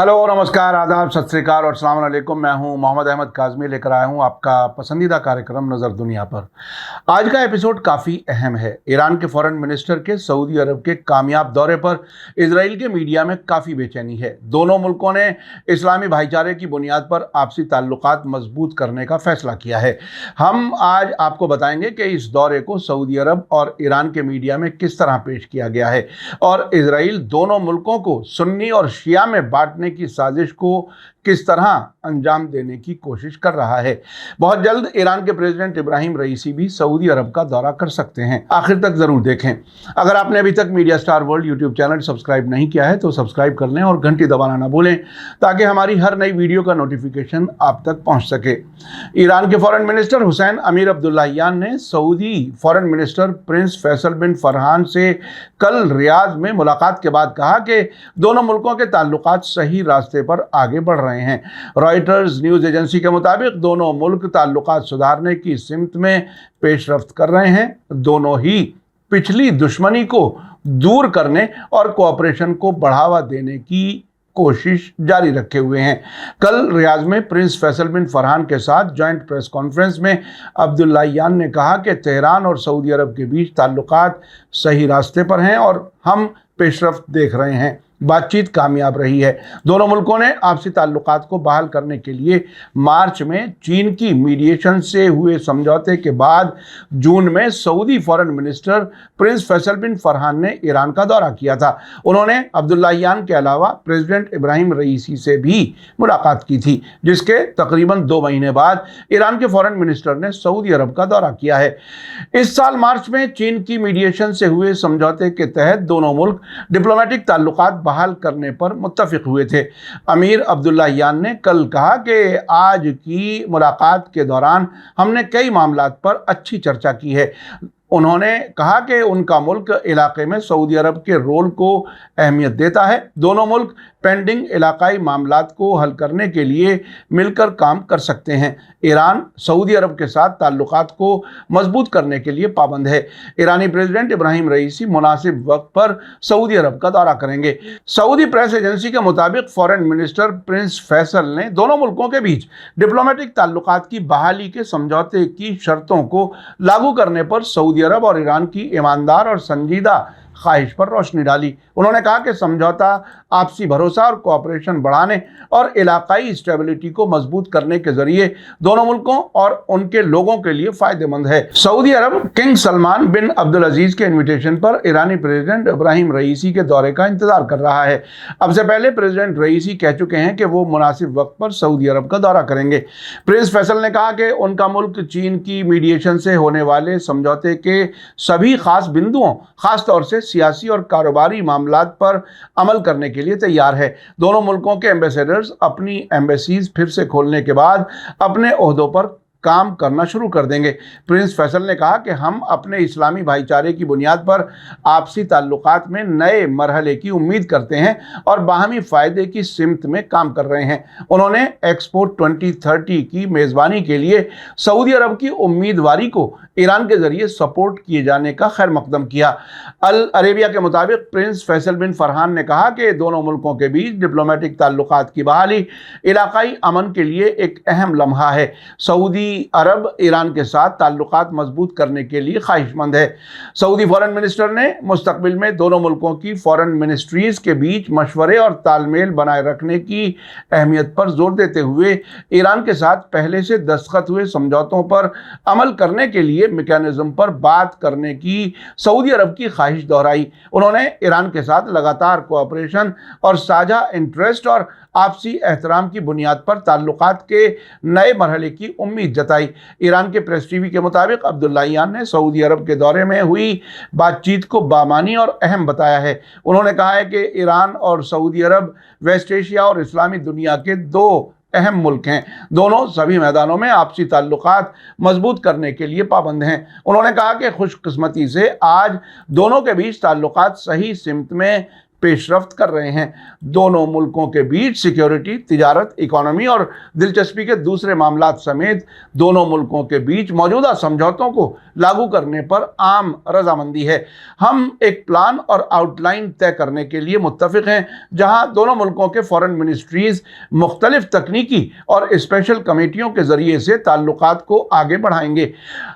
Hello नमस्कार आदाब सत श्री अकाल और अस्सलाम वालेकुम। मैं हूं मोहम्मद अहमद काज़मी, लेकर आया हूं आपका पसंदीदा कार्यक्रम नज़र दुनिया पर। आज का एपिसोड काफ़ी अहम है। ईरान के फॉरेन मिनिस्टर के सऊदी अरब के कामयाब दौरे पर इजराइल के मीडिया में काफ़ी बेचैनी है। दोनों मुल्कों ने इस्लामी भाईचारे की बुनियाद पर आपसी ताल्लुकात मजबूत करने का फैसला किया है। हम आज आपको बताएंगे कि इस दौरे को सऊदी अरब और ईरान के मीडिया में किस तरह पेश किया गया है और इजराइल दोनों मुल्कों को सुन्नी और शिया में बांटने की साजिश को किस तरह अंजाम देने की कोशिश कर रहा है। बहुत जल्द ईरान के प्रेसिडेंट इब्राहिम रईसी भी सऊदी अरब का दौरा कर सकते हैं। आखिर तक जरूर देखें। अगर आपने अभी तक media star world YouTube channel subscribe नहीं किया है तो सब्सक्राइब कर लें और घंटी दबाना ना भूलें ताकि हमारी हर नई वीडियो का नोटिफिकेशन आप तक पहुंच सके। ईरान के foreign minister Hussain Amir Abdollahian ने Saudi foreign minister prince Faisal bin Farhan से कल रियाद में मुलाकात के बाद कहा कि दोनों मुल्कों के ताल्लुकात सही रास्ते पर आगे बढ़ रहे हैं। रॉयटर्स न्यूज़ एजेंसी के मुताबिक दोनों मुल्क ताल्लुकात सुधारने की सिमत में पेशरफ्त कर रहे हैं। दोनों ही पिछली दुश्मनी को दूर करने और कोऑपरेशन को बढ़ावा देने की कोशिश जारी रखे हुए हैं। कल रियाद में प्रिंस फैसल बिन फरहान के साथ जॉइंट प्रेस कॉन्फ्रेंस में अब्दुल्लाहियान ने कहा कि तेहरान और सऊदी अरब के बीच ताल्लुकात सही रास्ते पर हैं और हम पेशरफ्त देख रहे हैं। बातचीत कामयाब रही है। दोनों मुल्कों ने आपसी ताल्लुकात को बहाल करने के लिए मार्च में चीन की मीडिएशन से हुए समझौते के बाद जून में Saudi foreign minister prince Faisal bin Farhan ने ईरान का दौरा किया था। उन्होंने अब्दुल्लाहियान के अलावा प्रेसिडेंट इब्राहिम रईसी से भी मुलाकात की थी, जिसके तकरीबन 2 महीने बाद ईरान के फॉरेन मिनिस्टर ने सऊदी अरब का दौरा किया है। इस साल मार्च में चीन की मीडिएशन से हुए समझौते के तहत दोनों मुल्क डिप्लोमेटिक ताल्लुकात बहाल करने पर मुत्तफिक हुए थे। अमीर अब्दुल्लाहियान ने कल कहा कि आज की मुलाकात के दौरान हमने कई मामलात पर अच्छी चर्चा की है। उन्होंने कहा कि उनका मुल्क इलाके में सऊदी अरब के रोल को अहमियत देता है। दोनों मुल्क पेंडिंग इलाकाई मामलात को हल करने के लिए मिलकर काम कर सकते हैं। ईरान सऊदी अरब के साथ ताल्लुकात को मजबूत करने के लिए पाबंद है। ईरानी प्रेसिडेंट इब्राहिम रईसी मुनासिब वक्त पर सऊदी अरब का दौरा करेंगे। सऊदी प्रेस एजेंसी के मुताबिक फॉरेन मिनिस्टर प्रिंस फैसल ने दोनों मुल्कों के बीच डिप्लोमेटिक ताल्लुकात की बहाली के समझौते की शर्तों को लागू करने पर सऊदी अरब और ईरान की ईमानदार और संजीदा ख्वाहिश पर रोशनी डाली। उन्होंने कहा कि समझौता आपसी भरोसा और कोऑपरेशन बढ़ाने और इलाकाई स्टेबिलिटी को मजबूत करने के जरिए दोनों मुल्कों और उनके लोगों के लिए फायदेमंद है। सऊदी अरब किंग सलमान बिन अब्दुल अजीज के इन्विटेशन पर ईरानी प्रेसिडेंट इब्राहिम रईसी के दौरे का इंतजार कर रहा है। अब से पहले प्रेसिडेंट रईसी कह चुके हैं कि वो मुनासिब वक्त पर सऊदी अरब का दौरा करेंगे। प्रिंस फैसल ने कहा कि उनका मुल्क चीन की मीडिएशन से होने वाले समझौते के सभी खास बिंदुओं, खास तौर से सियासी और कारोबारी मामलात पर अमल करने के लिए तैयार है। दोनों मुल्कों के एम्बेसडर्स अपनी एम्बेसीज फिर से खोलने के बाद अपने ओहदों पर काम करना शुरू कर देंगे। प्रिंस फैसल ने कहा कि हम अपने इस्लामी भाईचारे की बुनियाद पर आपसी ताल्लुकात में नए मरहले की उम्मीद करते हैं और बाहमी फ़ायदे की सिमत में काम कर रहे हैं। उन्होंने एक्सपो 2030 की मेज़बानी के लिए सऊदी अरब की उम्मीदवारी को ईरान के ज़रिए सपोर्ट किए जाने का खैर मकदम किया। अल अरेबिया के मुताबिक प्रिंस फैसल बिन फरहान ने कहा कि दोनों मुल्कों के बीच डिप्लोमेटिक ताल्लुकात की बहाली इलाकाई अमन के लिए एक अहम लम्हा है। सऊदी अरब ईरान के साथ ताल्लुकात मजबूत करने के लिए ख्वाहिशमंद है। सऊदी फॉरेन मिनिस्टर ने मुस्तकबिल में दोनों मुल्कों की फॉरेन मिनिस्ट्रीज के बीच मशवरे और तालमेल बनाए रखने की अहमियत पर जोर देते हुए ईरान के साथ पहले से दस्तखत हुए समझौतों पर अमल करने के लिए मैकेनिज्म पर बात करने की सऊदी अरब की ख्वाहिश दोहराई। उन्होंने ईरान के साथ लगातार कोऑपरेशन और साझा इंटरेस्ट और आपसी एहतराम की बुनियाद पर ताल्लुकात के नए मरहले की उम्मीद जताई। ईरान के प्रेस टीवी के मुताबिक अब्दुल्लाहियान ने सऊदी अरब के दौरे में हुई बातचीत को बामानी और अहम बताया है। उन्होंने कहा है कि ईरान और सऊदी अरब वेस्ट एशिया और इस्लामी दुनिया के 2 अहम मुल्क हैं। दोनों सभी मैदानों में आपसी ताल्लुकात मजबूत करने के लिए पाबंद हैं। उन्होंने कहा कि खुशकिस्मती से आज दोनों के बीच ताल्लुकात सही सिमत में پیش رفت کر رہے ہیں۔ دونوں ملکوں کے بیچ سیکیورٹی، تجارت، اکانومی اور دلچسپی کے دوسرے معاملات سمیت دونوں ملکوں کے بیچ موجودہ سمجھوتوں کو لاگو کرنے پر عام رضامندی ہے۔ ہم ایک پلان اور آؤٹ لائن طے کرنے کے لیے متفق ہیں جہاں دونوں ملکوں کے فارن منسٹریز مختلف تکنیکی اور اسپیشل کمیٹیوں کے ذریعے سے تعلقات کو آگے بڑھائیں گے۔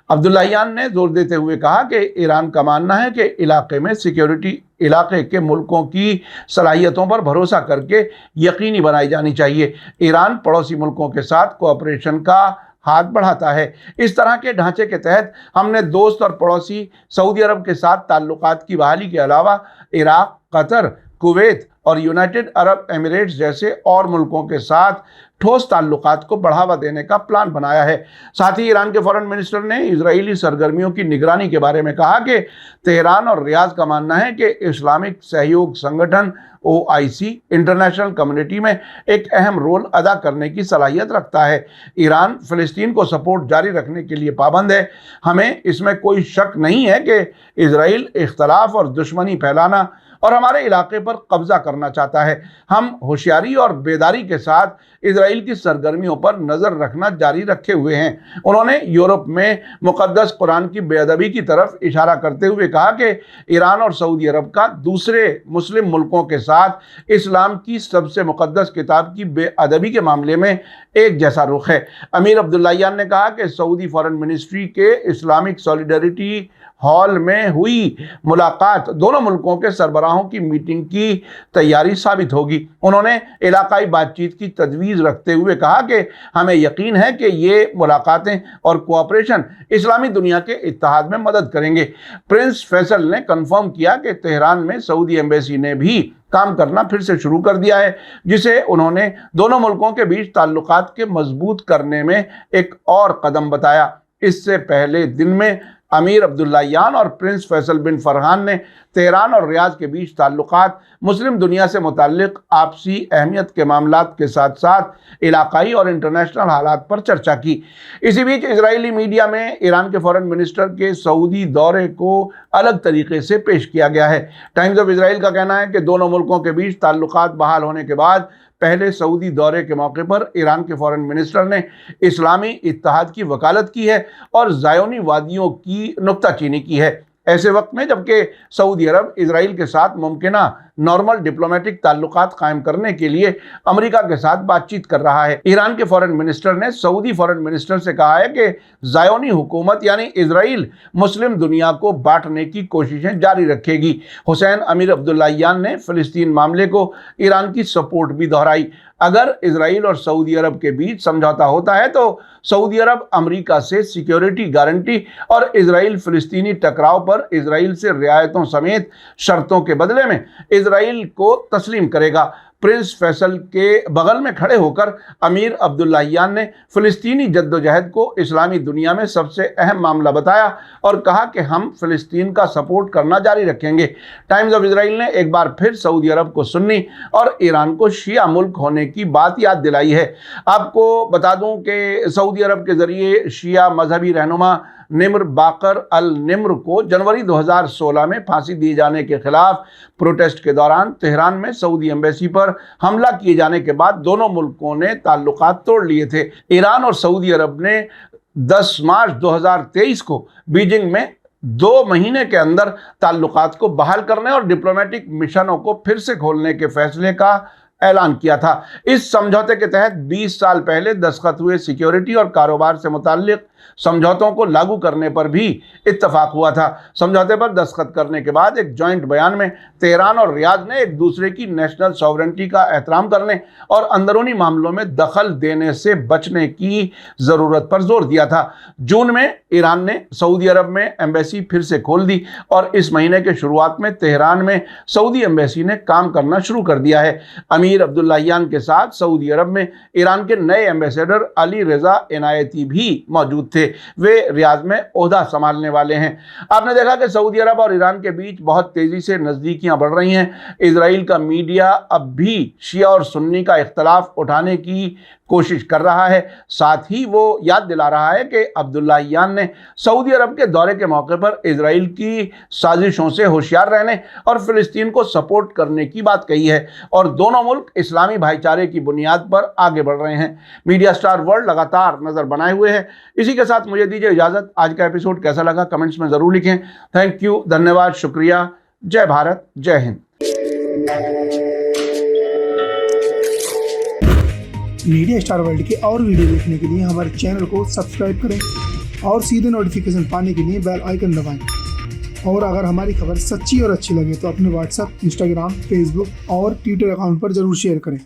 عبداللہیان نے زور دیتے ہوئے کہا کہ ایران کا ماننا ہے کہ علاقے میں سیکیورٹی علاقے کے ملکوں کی صلاحیتوں پر بھروسہ کر کے یقینی بنائی جانی چاہیے۔ ایران پڑوسی ملکوں کے ساتھ کوآپریشن کا ہاتھ بڑھاتا ہے۔ اس طرح کے ڈھانچے کے تحت ہم نے دوست اور پڑوسی سعودی عرب کے ساتھ تعلقات کی بحالی کے علاوہ عراق، قطر، کویت اور یونائٹڈ عرب ایمریٹس جیسے اور ملکوں کے ساتھ ٹھوس تعلقات کو بڑھاوا دینے کا پلان بنایا ہے۔ ساتھ ہی ایران کے فارن منسٹر نے اسرائیلی سرگرمیوں کی نگرانی کے بارے میں کہا کہ تہران اور ریاض کا ماننا ہے کہ اسلامک سہیوگ سنگٹھن OIC انٹرنیشنل کمیونٹی میں ایک اہم رول ادا کرنے کی صلاحیت رکھتا ہے۔ ایران فلسطین کو سپورٹ جاری رکھنے کے لیے پابند ہے۔ ہمیں اس میں کوئی شک نہیں ہے کہ اسرائیل اختلاف اور دشمنی پھیلانا اور ہمارے علاقے پر قبضہ کرنا چاہتا ہے۔ ہم ہوشیاری اور بیداری کے ساتھ اسرائیل کی سرگرمیوں پر نظر رکھنا جاری رکھے ہوئے ہیں۔ انہوں نے یورپ میں مقدس قرآن کی بے ادبی کی طرف اشارہ کرتے ہوئے کہا کہ ایران اور سعودی عرب کا دوسرے مسلم ملکوں کے ساتھ اسلام کی سب سے مقدس کتاب کی بے ادبی کے معاملے میں ایک جیسا رخ ہے۔ امیر عبداللہیان نے کہا کہ سعودی فارن منسٹری کے اسلامک سولیڈریٹی ہال میں ہوئی ملاقات دونوں ملکوں کے سربراہوں کی میٹنگ کی تیاری ثابت ہوگی۔ انہوں نے علاقائی بات چیت کی تجویز رکھتے ہوئے کہا کہ ہمیں یقین ہے کہ یہ ملاقاتیں اور کوآپریشن اسلامی دنیا کے اتحاد میں مدد کریں گے۔ پرنس فیصل نے کنفرم کیا کہ تہران میں سعودی ایمبیسی نے بھی کام کرنا پھر سے شروع کر دیا ہے، جسے انہوں نے دونوں ملکوں کے بیچ تعلقات کے مضبوط کرنے میں ایک اور قدم بتایا۔ اس سے پہلے دن میں امیر عبداللہیان اور پرنس فیصل بن فرحان نے تہران اور ریاض کے بیچ تعلقات، مسلم دنیا سے متعلق آپسی اہمیت کے معاملات کے ساتھ ساتھ علاقائی اور انٹرنیشنل حالات پر چرچا کی۔ اسی بیچ اسرائیلی میڈیا میں ایران کے فارن منسٹر کے سعودی دورے کو الگ طریقے سے پیش کیا گیا ہے۔ ٹائمز آف اسرائیل کا کہنا ہے کہ دونوں ملکوں کے بیچ تعلقات بحال ہونے کے بعد پہلے سعودی دورے کے موقع پر ایران کے فارن منسٹر نے اسلامی اتحاد کی وکالت کی ہے اور زایونی وادیوں کی نکتہ چینی کی ہے۔ ایسے وقت میں جبکہ سعودی عرب اسرائیل کے ساتھ ممکنہ نارمل ڈپلومیٹک تعلقات قائم کرنے کے لیے امریکہ کے ساتھ بات چیت کر رہا ہے، ایران کے فارن منسٹر نے سعودی فارن منسٹر سے کہا ہے کہ زایونی حکومت یعنی اسرائیل مسلم دنیا کو بانٹنے کی کوششیں جاری رکھے گی۔ حسین امیر عبداللہیان نے فلسطین معاملے کو ایران کی سپورٹ بھی دہرائی۔ اگر اسرائیل اور سعودی عرب کے بیچ سمجھوتا ہوتا ہے تو سعودی عرب امریکہ سے سیکیورٹی گارنٹی اور اسرائیل فلسطینی ٹکراؤ پر اسرائیل سے رعایتوں سمیت شرطوں کے بدلے میں اسرائیل کو تسلیم کرے گا۔ پرنس فیصل کے بغل میں کھڑے ہو کر امیر عبداللہیان نے فلسطینی جدوجہد کو اسلامی دنیا میں سب سے اہم معاملہ بتایا اور کہا کہ ہم فلسطین کا سپورٹ کرنا جاری رکھیں گے۔ ٹائمز آف اسرائیل نے ایک بار پھر سعودی عرب کو سنی اور ایران کو شیعہ ملک ہونے کی بات یاد دلائی ہے۔ آپ کو بتا دوں کہ سعودی عرب کے ذریعے شیعہ مذہبی رہنما نمر باقر النمر کو جنوری 2016 میں پھانسی دیے جانے کے خلاف پروٹیسٹ کے دوران تہران میں سعودی ایمبیسی پر حملہ کیے جانے کے بعد دونوں ملکوں نے تعلقات توڑ لیے تھے۔ ایران اور سعودی عرب نے 10 مارچ 2023 کو بیجنگ میں 2 مہینے کے اندر تعلقات کو بحال کرنے اور ڈپلومیٹک مشنوں کو پھر سے کھولنے کے فیصلے کا اعلان کیا تھا۔ اس سمجھوتے کے تحت 20 سال پہلے دستخط ہوئے سیکیورٹی اور کاروبار سے متعلق سمجھوتوں کو لاگو کرنے پر بھی اتفاق ہوا تھا۔ سمجھوتے پر دستخط کرنے کے بعد ایک جوائنٹ بیان میں تہران اور ریاض نے ایک دوسرے کی نیشنل ساورنٹی کا احترام کرنے اور اندرونی معاملوں میں دخل دینے سے بچنے کی ضرورت پر زور دیا تھا۔ جون میں ایران نے سعودی عرب میں ایمبیسی پھر سے کھول دی اور اس مہینے کے شروعات میں تہران میں سعودی ایمبیسی نے کام کرنا شروع کر دیا ہے۔ امیر عبداللہیان کے ساتھ سعودی عرب میں ایران کے نئے ایمبیسیڈر علی رضا عنایتی بھی موجود تھے، وہ ریاض میں عہدہ سنبھالنے والے ہیں۔ آپ نے دیکھا کہ سعودی عرب اور ایران کے بیچ بہت تیزی سے نزدیکیاں بڑھ رہی ہیں۔ اسرائیل کا میڈیا اب بھی شیعہ اور سنی کا اختلاف اٹھانے کی कोशिश कर रहा है। साथ ही वो याद दिला रहा है कि अब्दुल्लाहियान ने सऊदी अरब के दौरे के मौके पर इजराइल की साजिशों से होशियार रहने और फिलिस्तीन को सपोर्ट करने की बात कही है और दोनों मुल्क इस्लामी भाईचारे की बुनियाद पर आगे बढ़ रहे हैं। मीडिया स्टार वर्ल्ड लगातार नजर बनाए हुए है। इसी के साथ मुझे दीजिए इजाजत। आज का एपिसोड कैसा लगा कमेंट्स में जरूर लिखें। थैंक यू, धन्यवाद, शुक्रिया। जय भारत, जय हिंद। मीडिया स्टार वर्ल्ड के और वीडियो देखने के लिए हमारे चैनल को सब्सक्राइब करें और सीधे नोटिफिकेशन पाने के लिए बेल आइकन दबाएं। और अगर हमारी खबर सच्ची और अच्छी लगे तो अपने व्हाट्सएप, इंस्टाग्राम, फेसबुक और ट्विटर अकाउंट पर जरूर शेयर करें।